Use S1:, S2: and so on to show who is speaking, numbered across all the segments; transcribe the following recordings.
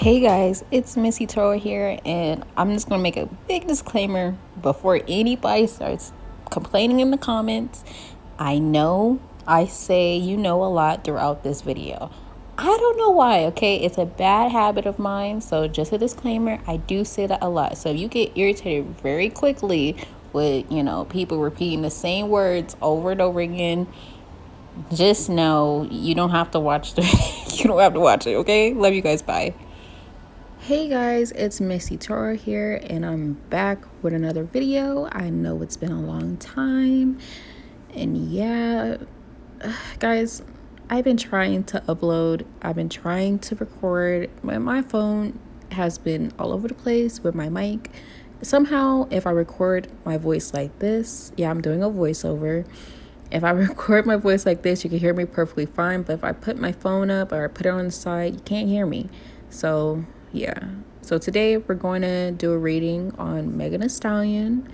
S1: Hey guys, it's Missy Tory here, and I'm just gonna make a big disclaimer before anybody starts complaining in the comments. I know I say you know a lot throughout this video. I don't know why, okay? It's a bad habit of mine, so just a disclaimer, I do say that a lot. So if you get irritated very quickly with, people repeating the same words over and over again, just know you don't have to watch the you don't have to watch it, okay? Love you guys, bye. Hey guys, it's Missy Tory here, and I'm back with another video. I know it's been a long time, and yeah, guys, I've been trying to upload, I've been trying to record, but my phone has been all over the place with my mic. Somehow, if I record my voice like this, yeah, I'm doing a voiceover. If I record my voice like this, you can hear me perfectly fine, but if I put my phone up or I put it on the side, you can't hear me. So yeah, so today we're going to do a reading on Megan Thee Stallion.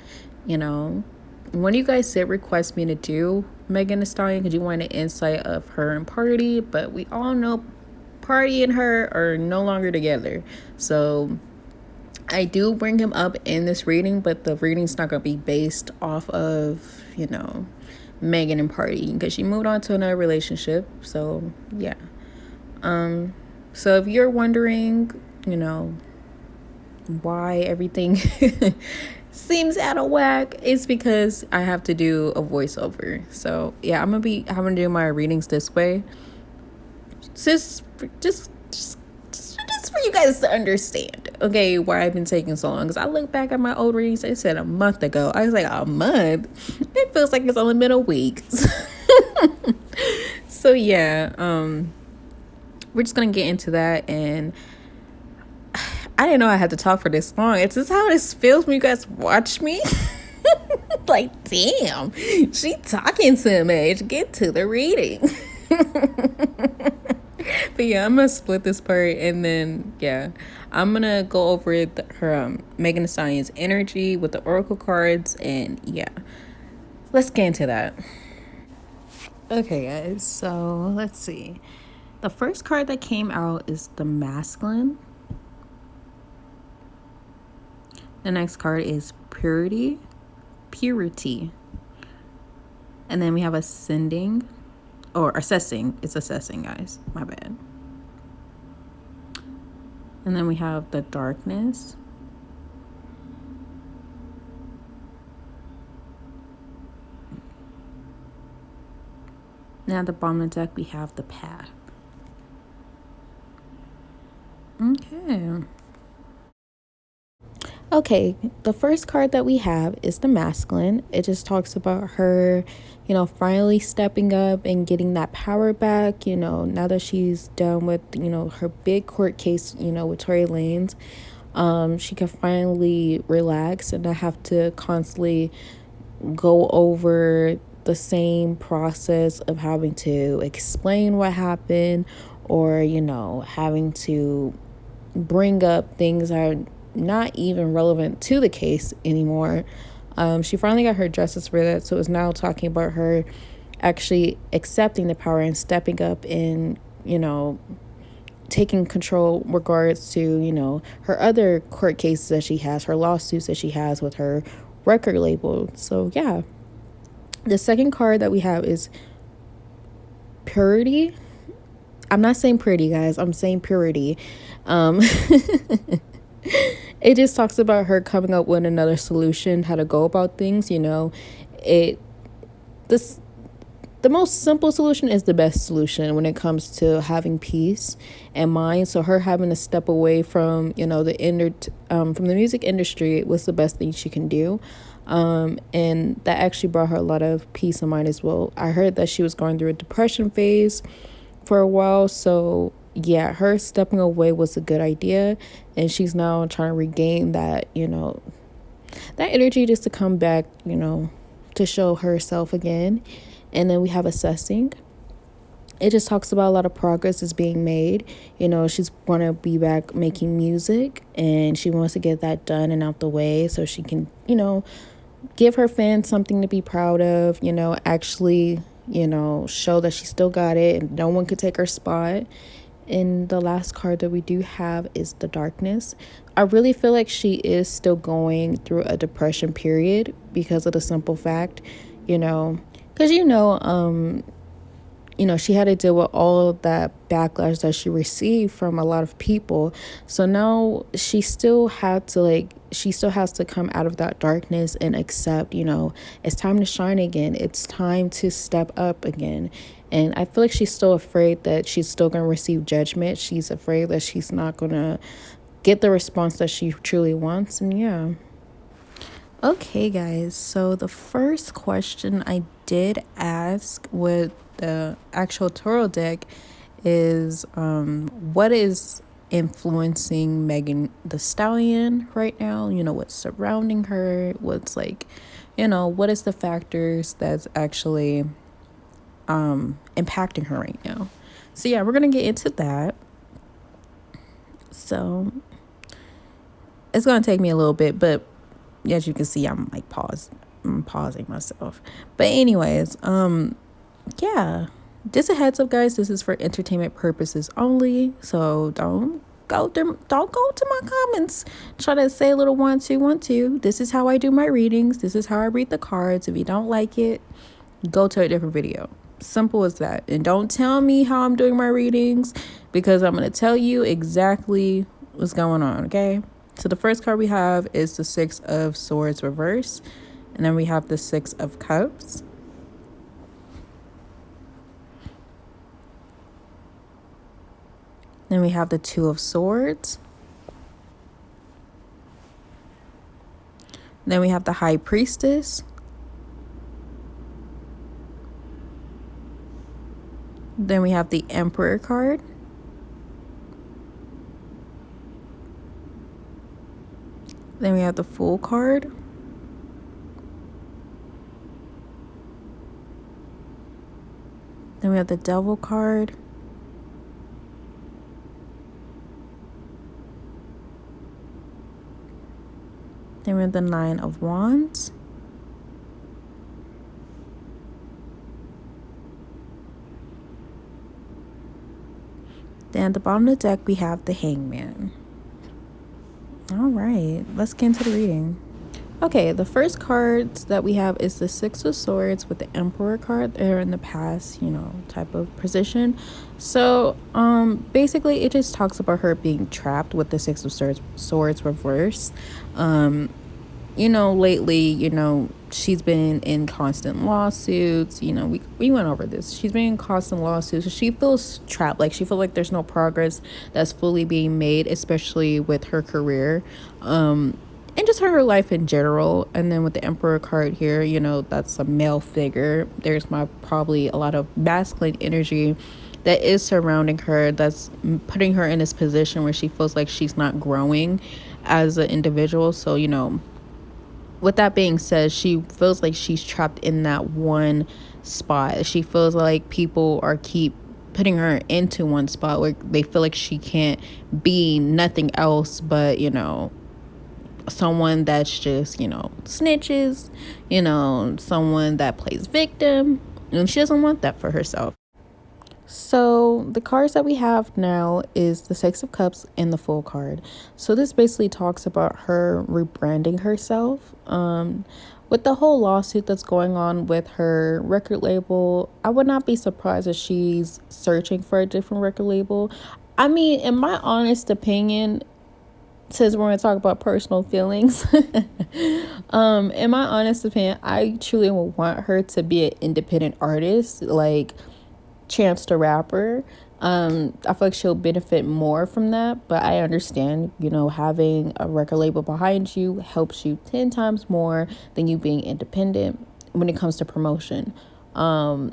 S1: One of you guys did request me to do Megan Thee Stallion because you want an insight of her and Pardi, but we all know Pardi and her are no longer together. So I do bring him up in this reading, but the reading's not going to be based off of, Megan and Pardi, because she moved on to another relationship. So yeah. So if you're wondering, why everything seems out of whack, it's because I have to do a voiceover. So yeah, I'm gonna be having to do my readings this way, just for you guys to understand, okay, why I've been taking so long. Because I look back at my old readings, it said a month ago. I was like, a month? It feels like it's only been a week. So yeah, we're just gonna get into that. And I didn't know I had to talk for this long. It's just how this feels when you guys watch me. Like, damn, she talking too much. Get to the reading. But yeah, I'm gonna split this part, and then yeah, I'm gonna go over her Megan Thee Stallion's energy with the oracle cards, and yeah, let's get into that. Okay, guys, so let's see. The first card that came out is the masculine. The next card is purity. And then we have ascending, or assessing. It's assessing, guys. My bad. And then we have the darkness. Now at the bottom of the deck, we have the path. Okay, the first card that we have is the masculine. It just talks about her, finally stepping up and getting that power back, now that she's done with, her big court case, with Tory Lanez. She can finally relax and not have to constantly go over the same process of having to explain what happened, or, having to bring up things that are not even relevant to the case anymore. She finally got her justice for that, so it's now talking about her actually accepting the power and stepping up and, taking control regards to, her other court cases that she has, her lawsuits that she has with her record label. So yeah. The second card that we have is purity. I'm not saying pretty, guys. I'm saying purity. It just talks about her coming up with another solution, how to go about things. The most simple solution is the best solution when it comes to having peace and mind. So her having to step away from, from the music industry was the best thing she can do. And that actually brought her a lot of peace of mind as well. I heard that she was going through a depression phase for a while, so yeah, her stepping away was a good idea, and she's now trying to regain that, that energy just to come back, to show herself again. And then we have assessing. It just talks about a lot of progress is being made. She's want to be back making music, and she wants to get that done and out the way so she can, give her fans something to be proud of, actually, show that she still got it and no one could take her spot. And the last card that we do have is the Darkness. I really feel like she is still going through a depression period because of the simple fact, you know, because she had to deal with all of that backlash that she received from a lot of people. So now she still has to come out of that darkness and accept, it's time to shine again. It's time to step up again. And I feel like she's still afraid that she's still going to receive judgment. She's afraid that she's not going to get the response that she truly wants. And yeah. Okay, guys. So the first question I did ask with the actual tarot deck is what is influencing Megan Thee Stallion right now? What's surrounding her? What's what is the factors that's actually impacting her right now? So yeah, we're gonna get into that. So it's gonna take me a little bit, but as you can see, I'm pausing myself. But anyways, yeah, just a heads up, guys, this is for entertainment purposes only, so don't go to my comments try to say a little 1 2 1 2. This is how I do my readings. This is how I read the cards. If you don't like it, go to a different video. Simple as that. And don't tell me how I'm doing my readings, because I'm going to tell you exactly what's going on. Okay, so the first card we have is the Six of Swords reverse, and then we have the Six of Cups. Then we have the Two of Swords. Then we have the High Priestess. Then we have the Emperor card. Then we have the Fool card. Then we have the Devil card. Then we have the Nine of Wands. Then at the bottom of the deck, we have the Hangman. All right, let's get into the reading. Okay, the first cards that we have is the Six of Swords with the Emperor card. They're in the past, type of position. So, basically, it just talks about her being trapped with the Six of Swords reverse. Lately, she's been in constant lawsuits. We went over this. She's been in constant lawsuits. So she feels trapped. Like, she feels like there's no progress that's fully being made, especially with her career. And just her life in general. And then with the Emperor card here, that's a male figure. There's probably a lot of masculine energy that is surrounding her, that's putting her in this position where she feels like she's not growing as an individual. So, with that being said, she feels like she's trapped in that one spot. She feels like people keep putting her into one spot where they feel like she can't be nothing else but, someone that's just, snitches, someone that plays victim. And she doesn't want that for herself. So the cards that we have now is the Six of Cups and the Fool card. So this basically talks about her rebranding herself. With the whole lawsuit that's going on with her record label, I would not be surprised if she's searching for a different record label. I mean, in my honest opinion, since we're going to talk about personal feelings, in my honest opinion, I truly would want her to be an independent artist, like Chance the Rapper. I feel like she'll benefit more from that, but I understand, having a record label behind you helps you 10 times more than you being independent when it comes to promotion. But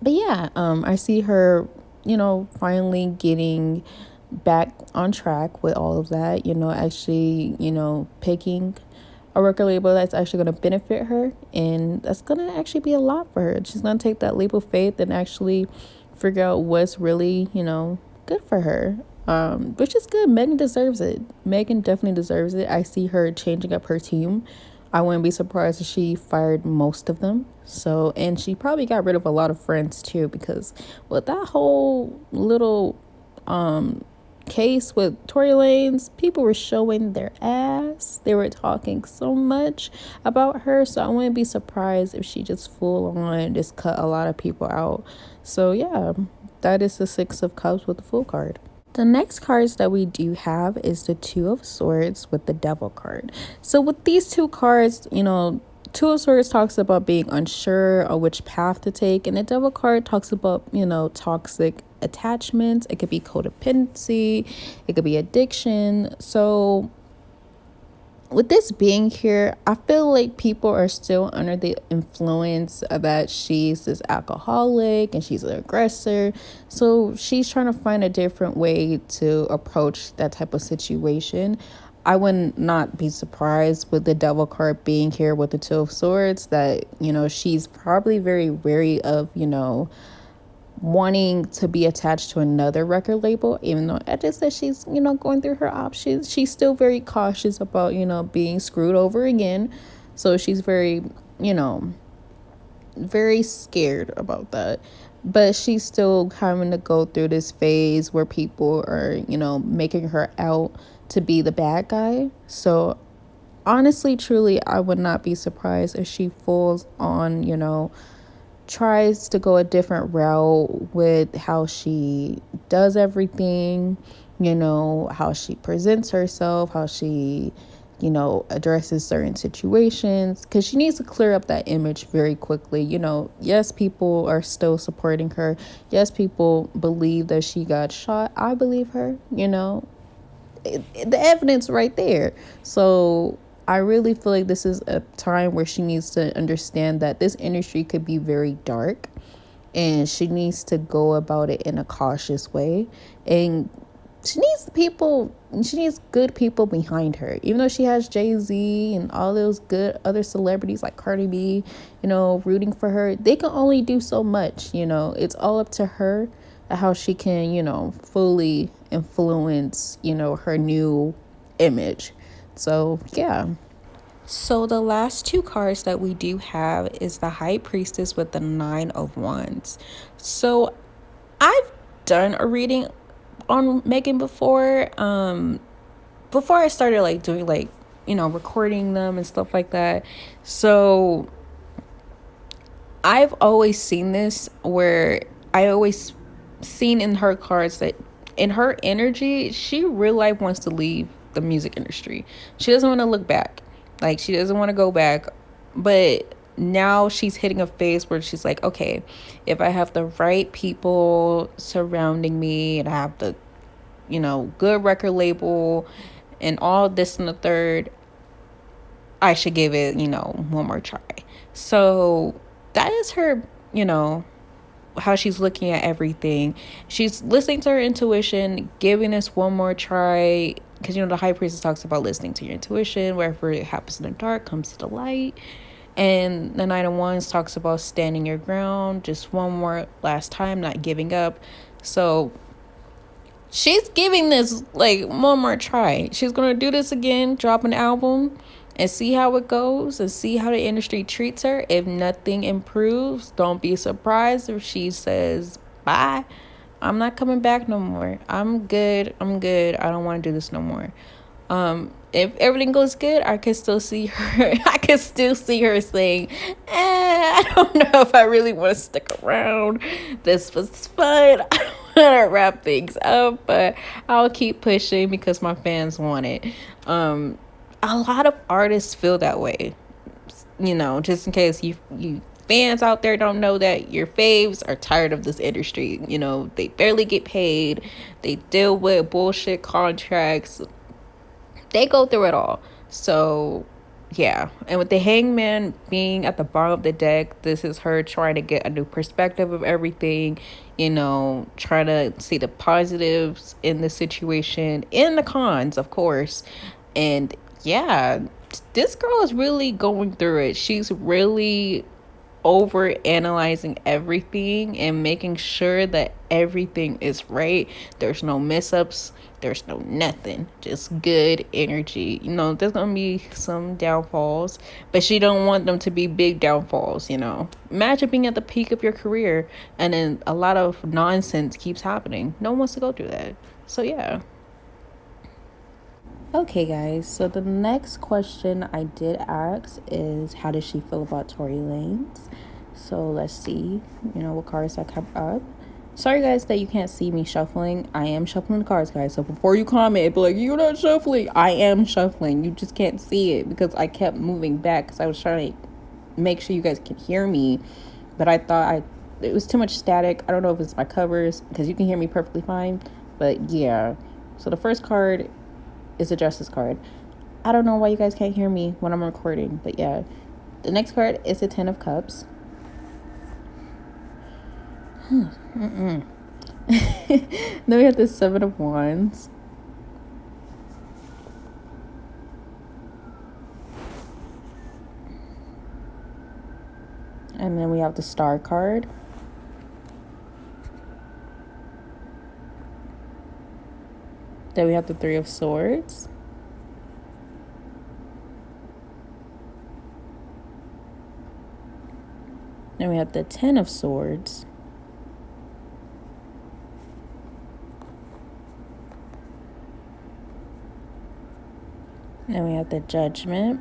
S1: yeah, I see her, finally getting back on track with all of that, actually, picking a record label that's actually going to benefit her, and that's going to actually be a lot for her. She's going to take that leap of faith and actually figure out what's really, good for her, which is good. Megan deserves it. Megan definitely deserves it. I see her changing up her team. I wouldn't be surprised if she fired most of them. So, and she probably got rid of a lot of friends too, because with that whole little case with Tory Lanez, people were showing their ass. They were talking so much about her. So I wouldn't be surprised if she just full on just cut a lot of people out. So yeah, that is the Six of Cups with the Fool card. The next cards that we do have is the Two of Swords with the Devil card. So with these two cards, Two of Swords talks about being unsure of which path to take, and the Devil card talks about, toxic attachments. It could be codependency, it could be addiction. So with this being here, I feel like people are still under the influence of that she's this alcoholic and she's an aggressor. So she's trying to find a different way to approach that type of situation. I would not be surprised with the Devil card being here with the Two of Swords that, she's probably very wary of, wanting to be attached to another record label, even though I just said she's, going through her options. She's still very cautious about, being screwed over again. So she's very, very scared about that. But she's still having to go through this phase where people are, making her out to be the bad guy. So honestly, truly, I would not be surprised if she falls on, tries to go a different route with how she does everything, how she presents herself, how she, addresses certain situations, because she needs to clear up that image very quickly. Yes, people are still supporting her. Yes, people believe that she got shot. I believe her, the evidence right there. So I really feel like this is a time where she needs to understand that this industry could be very dark, and she needs to go about it in a cautious way. And she needs good people behind her. Even though she has Jay-Z and all those good other celebrities like Pardi B, rooting for her, they can only do so much. It's all up to her how she can, fully influence, her new image. So, yeah. So the last two cards that we do have is the High Priestess with the Nine of Wands. So I've done a reading on Megan before. Before I started doing recording them and stuff like that. So I've always seen this where I always seen in her cards that in her energy, she real life wants to leave the music industry. She doesn't want to look back. She doesn't want to go back. But now she's hitting a phase where she's like, okay, if I have the right people surrounding me and I have the, good record label and all this and the third, I should give it, one more try. So that is her, how she's looking at everything. She's listening to her intuition, giving this one more try, because the High Priestess talks about listening to your intuition. Wherever it happens in the dark comes to the light. And the Nine of Wands talks about standing your ground, just one more last time, not giving up. So she's giving this one more try. She's gonna do this again, drop an album, and see how it goes and see how the industry treats her. If nothing improves, don't be surprised if she says, bye, I'm not coming back no more. I'm good. I don't want to do this no more. If everything goes good, I can still see her. I can still see her saying, I don't know if I really want to stick around. This was fun. I don't want to wrap things up, but I'll keep pushing because my fans want it. A lot of artists feel that way, just in case you fans out there don't know that your faves are tired of this industry. They barely get paid. They deal with bullshit contracts. They go through it all. So, yeah. And with the Hangman being at the bottom of the deck, this is her trying to get a new perspective of everything, trying to see the positives in the situation, and the cons, of course. And yeah, this girl is really going through it. She's really over analyzing everything and making sure that everything is right. There's no mess-ups, there's no nothing, just good energy. There's gonna be some downfalls, but she don't want them to be big downfalls. Imagine being at the peak of your career and then a lot of nonsense keeps happening. No one wants to go through that. So yeah. Okay, guys, so the next question I did ask is, how does she feel about Tory Lanez? So let's see, what cards I kept up. Sorry, guys, that you can't see me shuffling. I am shuffling the cards, guys. So before you comment, be like, you're not shuffling. I am shuffling. You just can't see it because I kept moving back because I was trying to make sure you guys can hear me. But I thought it was too much static. I don't know if it's my covers because you can hear me perfectly fine. But yeah, so the first card is a justice card. I don't know why you guys can't hear me when I'm recording, but yeah. The next card is a 10 of cups. Then we have the 7 of wands. And then we have the star card. Then we have the 3 of swords. Then we have the 10 of swords. Then we have the judgment.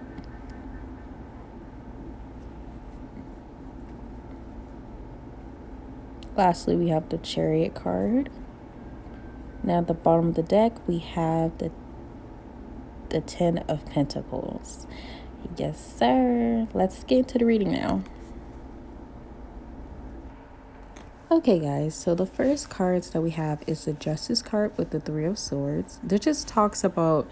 S1: Lastly, we have the chariot card. Now at the bottom of the deck, we have the 10 of pentacles. Yes, sir. Let's get into the reading now. Okay, guys, so the first cards that we have is the Justice card with the 3 of swords. That just talks about,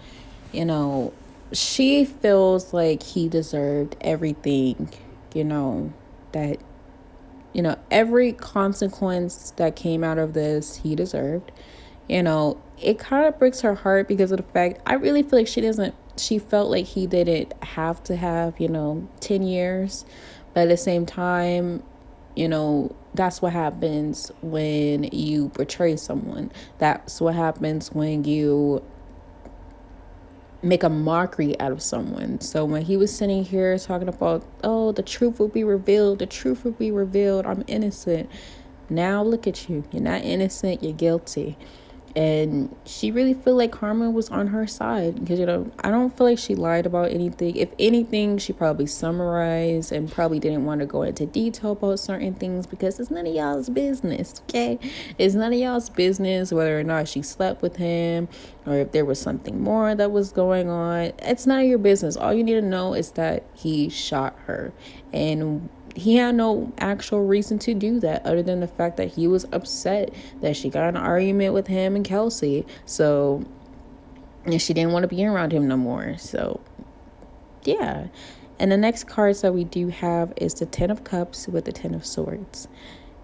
S1: she feels like he deserved everything, that, every consequence that came out of this, he deserved. It kind of breaks her heart because of the fact, I really feel like she felt like he didn't have to have, 10 years. But at the same time, that's what happens when you betray someone. That's what happens when you make a mockery out of someone. So when he was sitting here talking about, oh, the truth will be revealed, I'm innocent. Now look at you. You're not innocent, you're guilty. And she really feel like karma was on her side because, I don't feel like she lied about anything. If anything, she probably summarized and probably didn't want to go into detail about certain things because it's none of y'all's business, okay? It's none of y'all's business whether or not she slept with him or if there was something more that was going on. It's none of your business. All you need to know is that he shot her, and he had no actual reason to do that other than the fact that he was upset that she got in an argument with him and Kelsey. So, and she didn't want to be around him no more. So, yeah. And the next cards that we do have is the 10 of cups with the 10 of swords.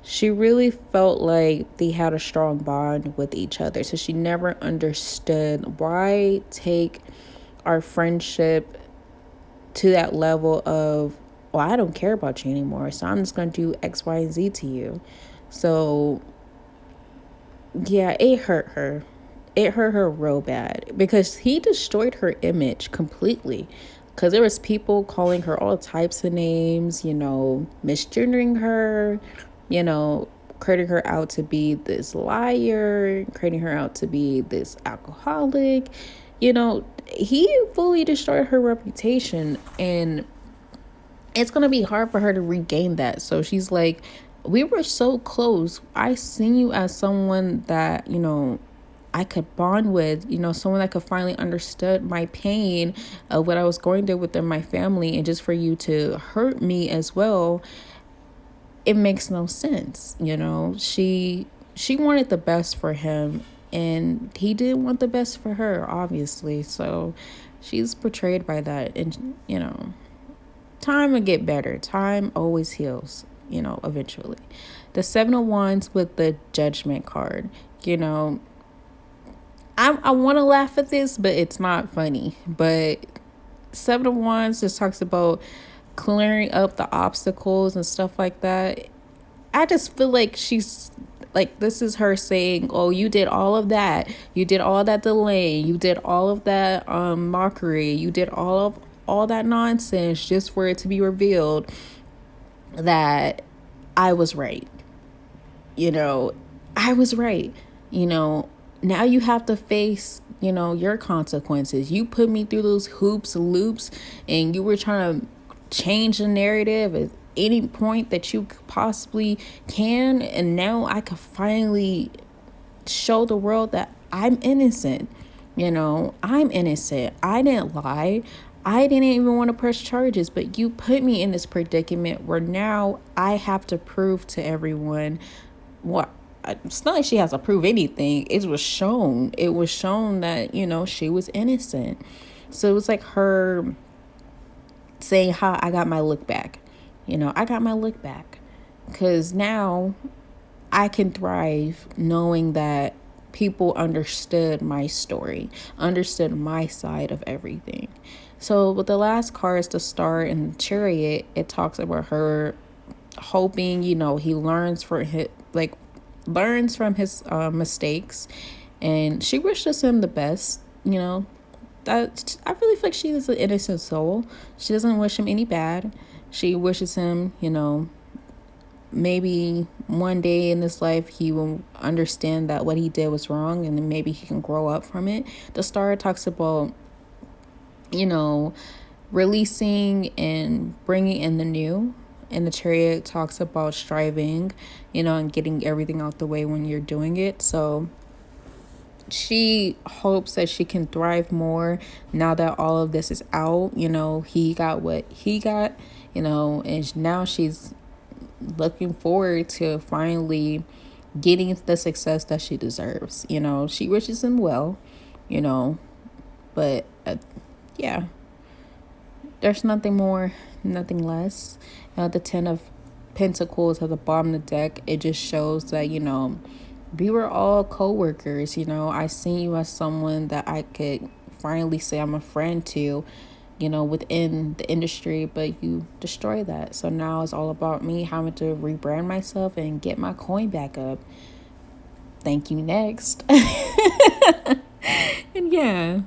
S1: She really felt like they had a strong bond with each other. So she never understood why take our friendship to that level of, well, I don't care about you anymore, so I'm just going to do X, Y, and Z to you. So, yeah, it hurt her. It hurt her real bad because he destroyed her image completely. Because there was people calling her all types of names, misgendering her, creating her out to be this liar, creating her out to be this alcoholic. He fully destroyed her reputation, and it's going to be hard for her to regain that. So she's like, we were so close. I seen you as someone that, I could bond with, someone that could finally understood my pain of what I was going through within my family. And just for you to hurt me as well, it makes no sense. She wanted the best for him and he didn't want the best for her, obviously. So she's betrayed by that. And, time will get better. Time always heals, eventually. The 7 of wands with the judgment card. I want to laugh at this, but it's not funny. But 7 of wands just talks about clearing up the obstacles and stuff like that. I just feel like she's like, this is her saying, oh, you did all of that, you did all that delay, you did all of that mockery, you did all that nonsense just for it to be revealed that I was right. I was right. Now you have to face, your consequences. You put me through those hoops and loops, and you were trying to change the narrative at any point that you possibly can. And now I can finally show the world that I'm innocent. I'm innocent. I didn't lie. I didn't even want to press charges, but you put me in this predicament where now I have to prove to everyone what. It's not like she has to prove anything. It was shown. It was shown that, she was innocent. So it was like her saying, "Ha, I got my look back." I got my look back. Because now I can thrive knowing that people understood my story, understood my side of everything. So with the last cards, the Star and the Chariot, it talks about her hoping, he learns from his mistakes, and she wishes him the best. That I really feel like she is an innocent soul. She doesn't wish him any bad. She wishes him, maybe one day in this life he will understand that what he did was wrong, and then maybe he can grow up from it. The Star talks about, releasing and bringing in the new. And the Chariot talks about striving, and getting everything out the way when you're doing it. So she hopes that she can thrive more now that all of this is out. He got what he got, and now she's looking forward to finally getting the success that she deserves. She wishes him well, but yeah. There's nothing more, nothing less. The Ten of Pentacles at the bottom of the deck, it just shows that, we were all co-workers. I see you as someone that I could finally say I'm a friend to, within the industry, but you destroy that. So now it's all about me having to rebrand myself and get my coin back up. Thank you, next. And yeah.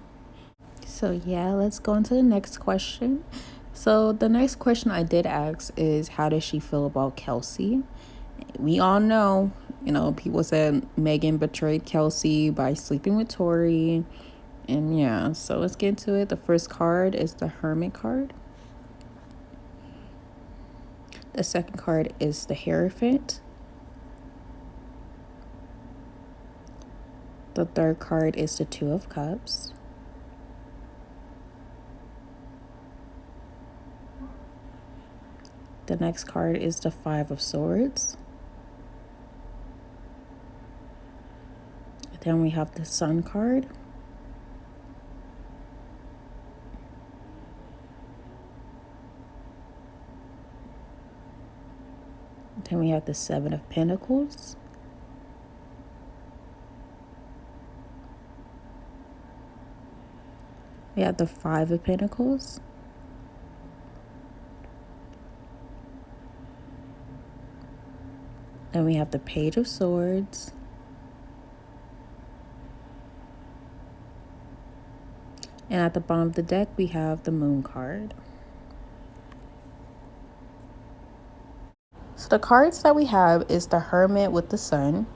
S1: So yeah, let's go into the next question. So the next question I did ask is, how does she feel about Kelsey? We all know, people said Megan betrayed Kelsey by sleeping with Tory. And yeah, so let's get into it. The first card is the Hermit card. The second card is the Hierophant. The third card is the Two of Cups. The next card is the Five of Swords. Then we have the Sun card. Then we have the Seven of Pentacles. We have the Five of Pentacles. Then we have the Page of Swords. And at the bottom of the deck, we have the Moon card. So the cards that we have is the Hermit with the Sun.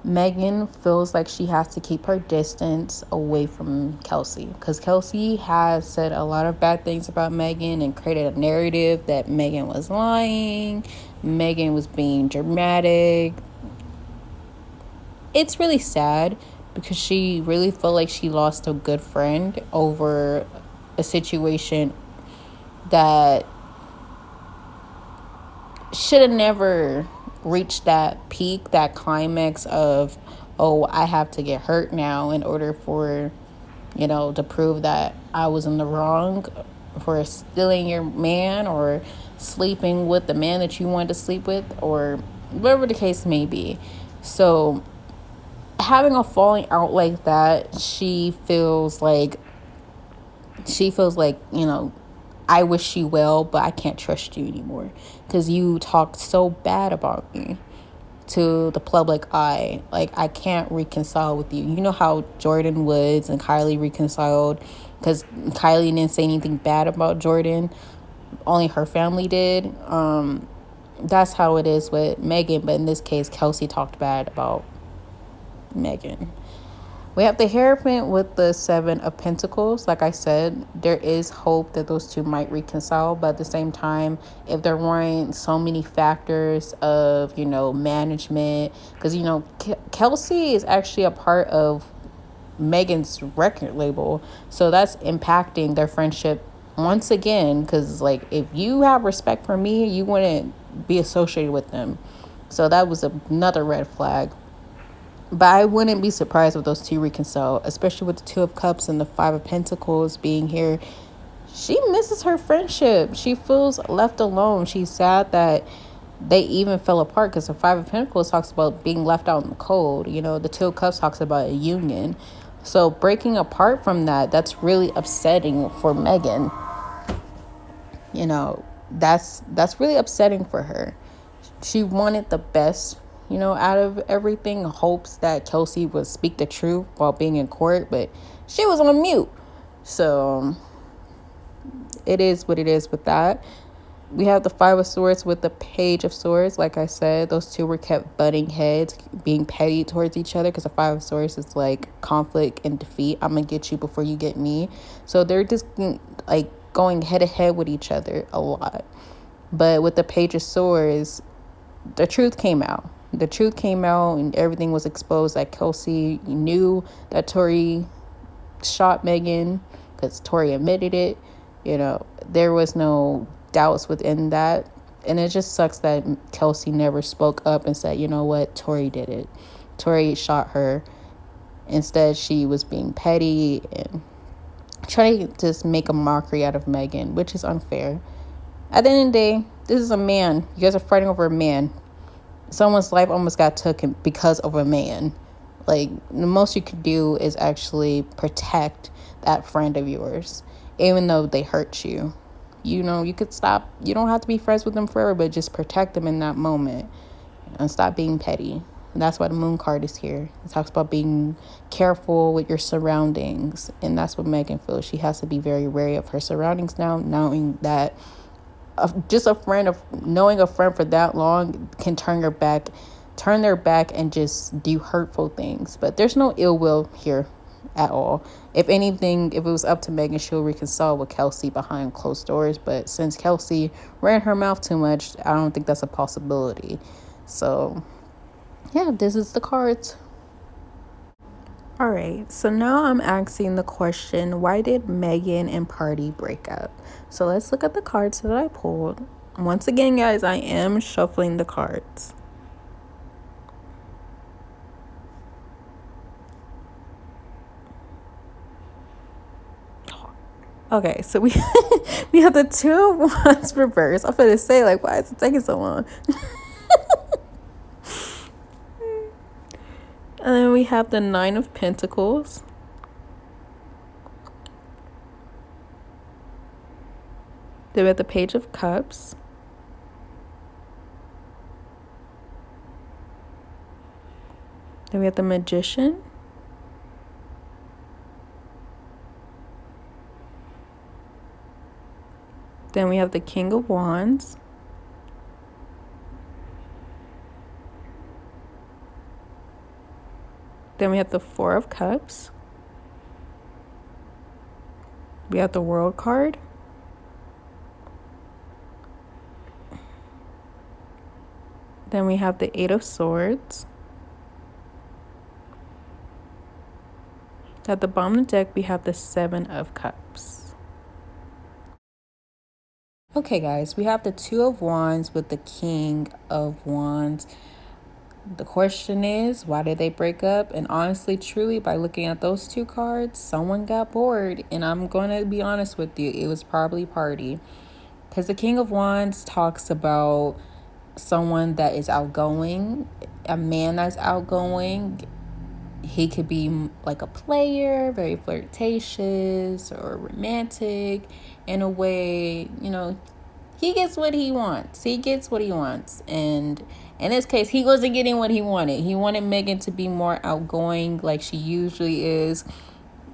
S1: Megan feels like she has to keep her distance away from Kelsey, because Kelsey has said a lot of bad things about Megan and created a narrative that Megan was lying, Megan was being dramatic. It's really sad because she really felt like she lost a good friend over a situation that should have never reached that peak, that climax of, oh, I have to get hurt now in order for, to prove that I was in the wrong for stealing your man or sleeping with the man that you wanted to sleep with, or whatever the case may be. So having a falling out like that, she feels like, I wish you well, but I can't trust you anymore because you talked so bad about me to the public eye. Like, I can't reconcile with you. You know how Jordan Woods and Kylie reconciled because Kylie didn't say anything bad about Jordan, only her family did. That's how it is with Megan, but in this case, Kelsey talked bad about Megan. We have the Hierophant with the Seven of Pentacles. Like I said, there is hope that those two might reconcile, but at the same time, if there weren't so many factors of, management, because, Kelsey is actually a part of Megan's record label, so that's impacting their friendship once again, because, like, if you have respect for me, you wouldn't be associated with them. So that was another red flag. But I wouldn't be surprised if those two reconcile, especially with the Two of Cups and the Five of Pentacles being here. She misses her friendship. She feels left alone. She's sad that they even fell apart because the Five of Pentacles talks about being left out in the cold. The Two of Cups talks about a union. So breaking apart from that, that's really upsetting for Megan. That's really upsetting for her. She wanted the best, out of everything, hopes that Kelsey would speak the truth while being in court, but she was on mute. So it is what it is with that. We have the Five of Swords with the Page of Swords. Like I said, those two were kept butting heads, being petty towards each other, because the Five of Swords is like conflict and defeat. I'm going to get you before you get me. So they're just like going head to head with each other a lot. But with the Page of Swords, the truth came out. The truth came out and everything was exposed, that Kelsey knew that Tory shot Megan because Tory admitted it. There was no doubts within that. And it just sucks that Kelsey never spoke up and said, you know what, Tory did it. Tory shot her. Instead, she was being petty and trying to just make a mockery out of Megan, which is unfair. At the end of the day, this is a man. You guys are fighting over a man. Someone's life almost got taken because of a man. Like, the most you could do is actually protect that friend of yours, even though they hurt you. You could stop. You don't have to be friends with them forever, but just protect them in that moment and stop being petty. And that's why the Moon card is here. It talks about being careful with your surroundings, and that's what Megan feels. She has to be very wary of her surroundings now, knowing that knowing a friend for that long can turn their back and just do hurtful things. But there's no ill will here at all. If anything, if it was up to Megan, she'll reconcile with Kelsey behind closed doors. But since Kelsey ran her mouth too much, I don't think that's a possibility. So yeah, this is the cards. All right, so now I'm asking the question, why did Megan and Pardi break up? So let's look at the cards that I pulled. Once again, guys, I am shuffling the cards. Okay, so we we have the Two of Wands reversed. I'm gonna say, like, why is it taking so long? And then we have the Nine of Pentacles. Then we have the Page of Cups. Then we have the Magician. Then we have the King of Wands. Then we have the Four of Cups. We have the World card. Then we have the Eight of Swords. At the bottom of the deck, we have the Seven of Cups. Okay, guys, we have the Two of Wands with the King of Wands. The question is, why did they break up? And honestly, truly, by looking at those two cards, someone got bored. And I'm going to be honest with you, it was probably Pardi. Because the King of Wands talks about someone that is outgoing, a man that's outgoing. he could be like a player, very flirtatious or romantic in a way, he gets what he wants. He gets what he wants. And in this case, he wasn't getting what he wanted. He wanted Megan to be more outgoing like she usually is.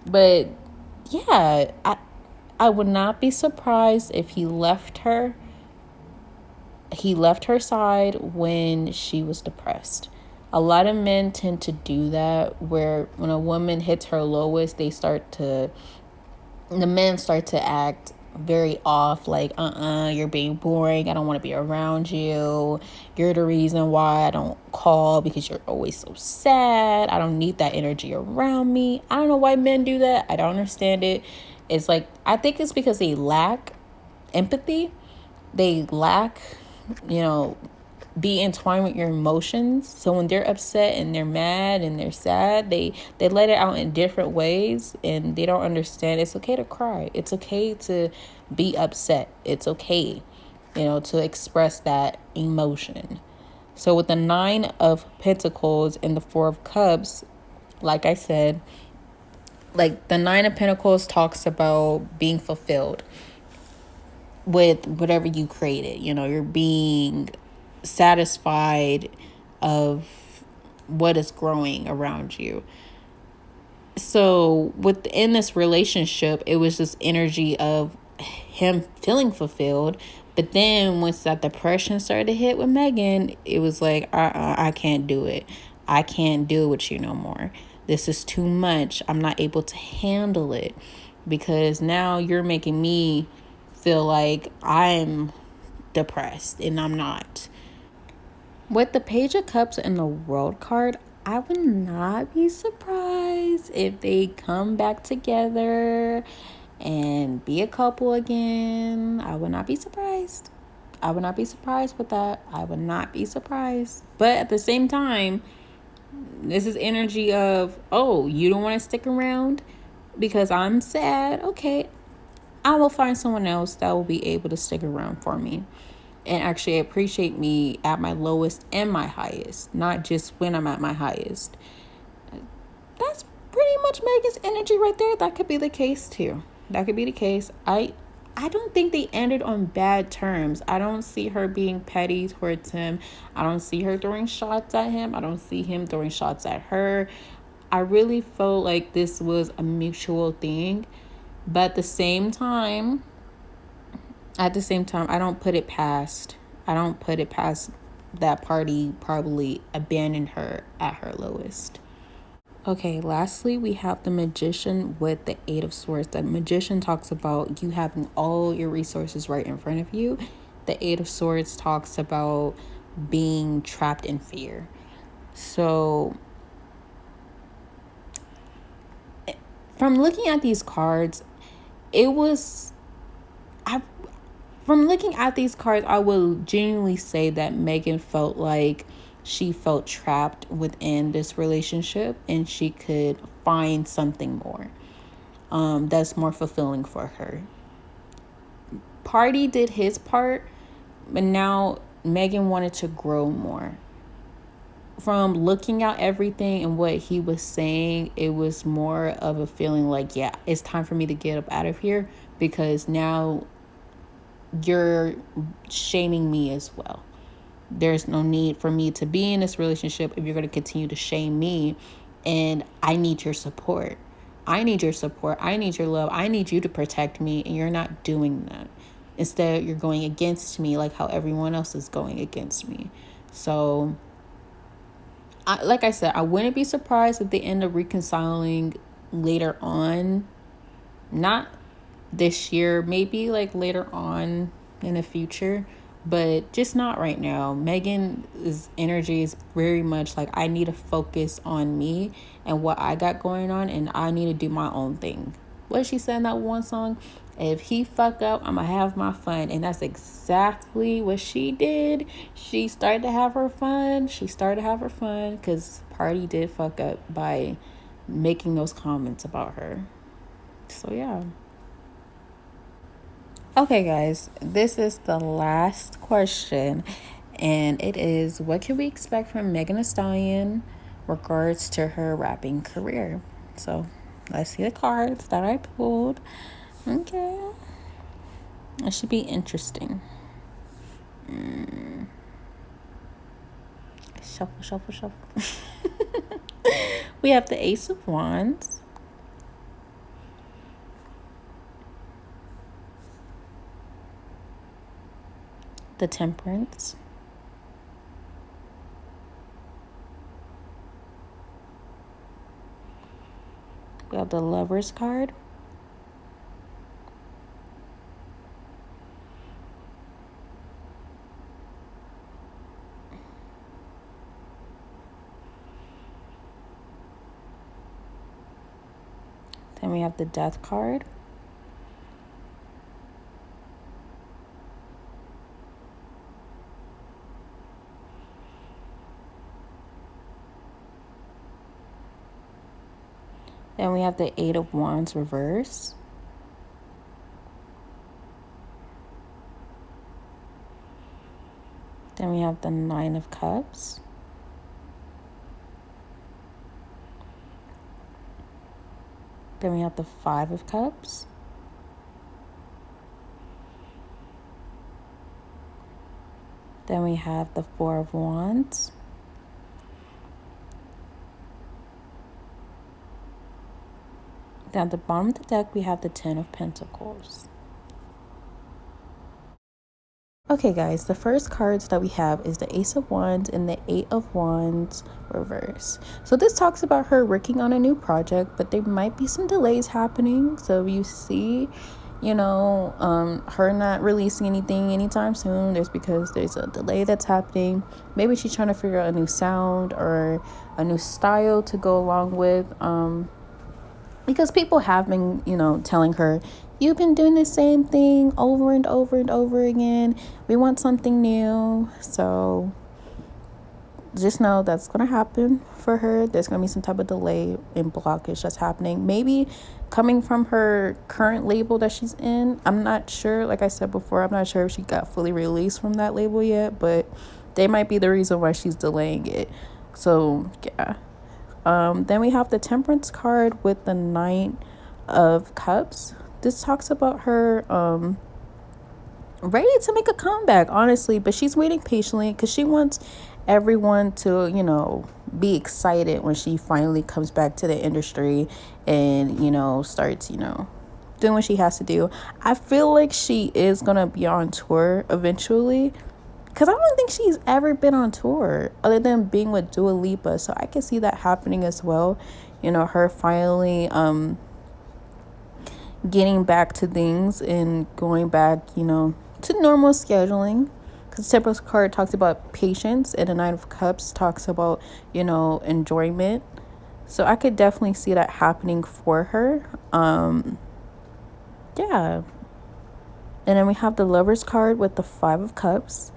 S1: But yeah, I would not be surprised if he left her. He left her side when she was depressed. A lot of men tend to do that, where when a woman hits her lowest, the men start to act very off, like, you're being boring. I don't want to be around you. You're the reason why I don't call, because you're always so sad. I don't need that energy around me. I don't know why men do that. I don't understand it. It's like, I think it's because they lack empathy. They lack, be entwined with your emotions. So when they're upset and they're mad and they're sad, they let it out in different ways, and they don't understand it's okay to cry. It's okay to be upset. It's okay, to express that emotion. So with the 9 of Pentacles and the 4 of Cups, like I said, like the 9 of Pentacles talks about being fulfilled with whatever you created. You're being satisfied of what is growing around you. So within this relationship, it was this energy of him feeling fulfilled. But then once that depression started to hit with Megan, it was like, I can't do it. I can't deal with you no more. This is too much. I'm not able to handle it, because now you're making me feel like I'm depressed, and I'm not. With the Page of Cups and the World card, I would not be surprised if they come back together and be a couple again. I would not be surprised. I would not be surprised with that. I would not be surprised. But at the same time, this is energy of, oh, you don't want to stick around because I'm sad? Okay, I will find someone else that will be able to stick around for me and actually appreciate me at my lowest and my highest, not just when I'm at my highest. That's pretty much Megan's energy right there. That could be the case too. That could be the case. I don't think they ended on bad terms. I don't see her being petty towards him. I don't see her throwing shots at him. I don't see him throwing shots at her. I really felt like this was a mutual thing. But at the same time, I don't put it past that Pardi probably abandoned her at her lowest. Okay, lastly, we have the Magician with the 8 of Swords. The Magician talks about you having all your resources right in front of you. The 8 of Swords talks about being trapped in fear. So, from looking at these cards, From looking at these cards, I will genuinely say that Megan felt like she felt trapped within this relationship, and she could find something more that's more fulfilling for her. Pardi did his part, but now Megan wanted to grow more. From looking at everything and what he was saying, it was more of a feeling like, yeah, it's time for me to get up out of here, because now you're shaming me as well. There's no need for me to be in this relationship if you're going to continue to shame me, and I need your support. I need your support. I need your love. I need you to protect me, and you're not doing that. Instead, you're going against me like how everyone else is going against me. So, like I said, I wouldn't be surprised if they end up reconciling later on. Not this year, maybe like later on in the future, but just not right now. Megan's energy is very much like, I need to focus on me and what I got going on, and I need to do my own thing. What she said in that one song, if he fuck up, I'm gonna have my fun. And that's exactly what she did. She started to have her fun. Because Pardi did fuck up by making those comments about her. So yeah. Okay, guys, this is the last question, and it is, what can we expect from Megan Thee Stallion regards to her rapping career. So let's see the cards that I pulled. Okay. It should be interesting. Shuffle, shuffle, shuffle. We have the Ace of Wands. The Temperance. We have the Lovers card. Then we have the Death card. Then we have the Eight of Wands reverse. Then we have the Nine of Cups. Then we have the Five of Cups. Then we have the Four of Wands. Then at the bottom of the deck, we have the Ten of Pentacles. Okay, guys, the first cards that we have is the Ace of Wands and the Eight of Wands reverse. So this talks about her working on a new project, but there might be some delays happening. So you see, her not releasing anything anytime soon. Because there's a delay that's happening. Maybe she's trying to figure out a new sound or a new style to go along with. Because people have been, telling her, you've been doing the same thing over and over and over again. We want something new. So just know that's going to happen for her. There's going to be some type of delay and blockage that's happening. Maybe coming from her current label that she's in. I'm not sure. Like I said before, I'm not sure if she got fully released from that label yet. But they might be the reason why she's delaying it. So, yeah. Then we have the Temperance card with the Nine of Cups. This talks about her ready to make a comeback, honestly, but she's waiting patiently because she wants everyone to, be excited when she finally comes back to the industry and, starts, doing what she has to do. I feel like she is going to be on tour eventually. Because I don't think she's ever been on tour other than being with Dua Lipa. So I can see that happening as well. Her finally getting back to things and going back, to normal scheduling. Because the Temperance card talks about patience and the Nine of Cups talks about, enjoyment. So I could definitely see that happening for her. Yeah. And then we have the Lovers card with the Five of Cups.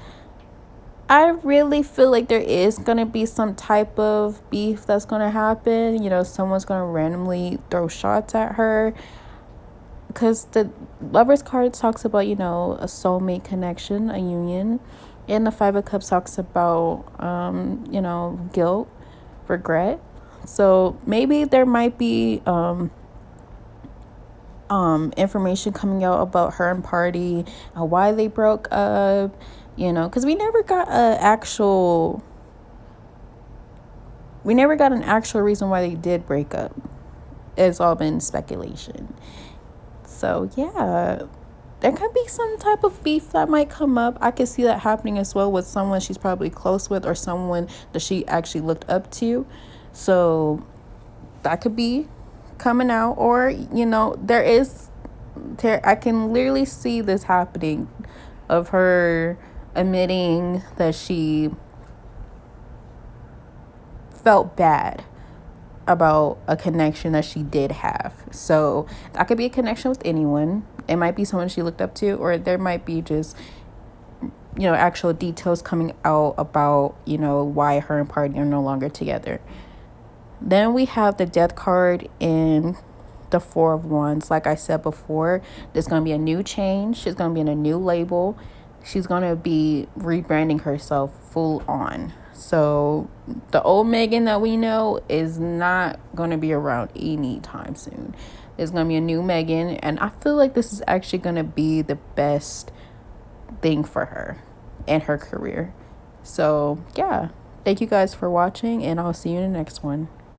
S1: I really feel like there is going to be some type of beef that's going to happen. Someone's going to randomly throw shots at her. Because the Lovers card talks about, a soulmate connection, a union. And the Five of Cups talks about, guilt, regret. So maybe there might be information coming out about her and Pardi, why they broke up. Because we never got an actual reason why they did break up. It's all been speculation. So yeah, there could be some type of beef that might come up. I could see that happening as well with someone she's probably close with or someone that she actually looked up to. So that could be coming out, or I can literally see this happening of her admitting that she felt bad about a connection that she did have. So that could be a connection with anyone. It might be someone she looked up to, or there might be just actual details coming out about why her and Pardi are no longer together. Then we have the Death card in the Four of Wands. Like I said before, there's going to be a new change. She's going to be in a new label. She's going to be rebranding herself full on. So the old Megan that we know is not going to be around anytime soon. There's going to be a new Megan, and I feel like this is actually going to be the best thing for her and her career. So yeah, thank you guys for watching, and I'll see you in the next one.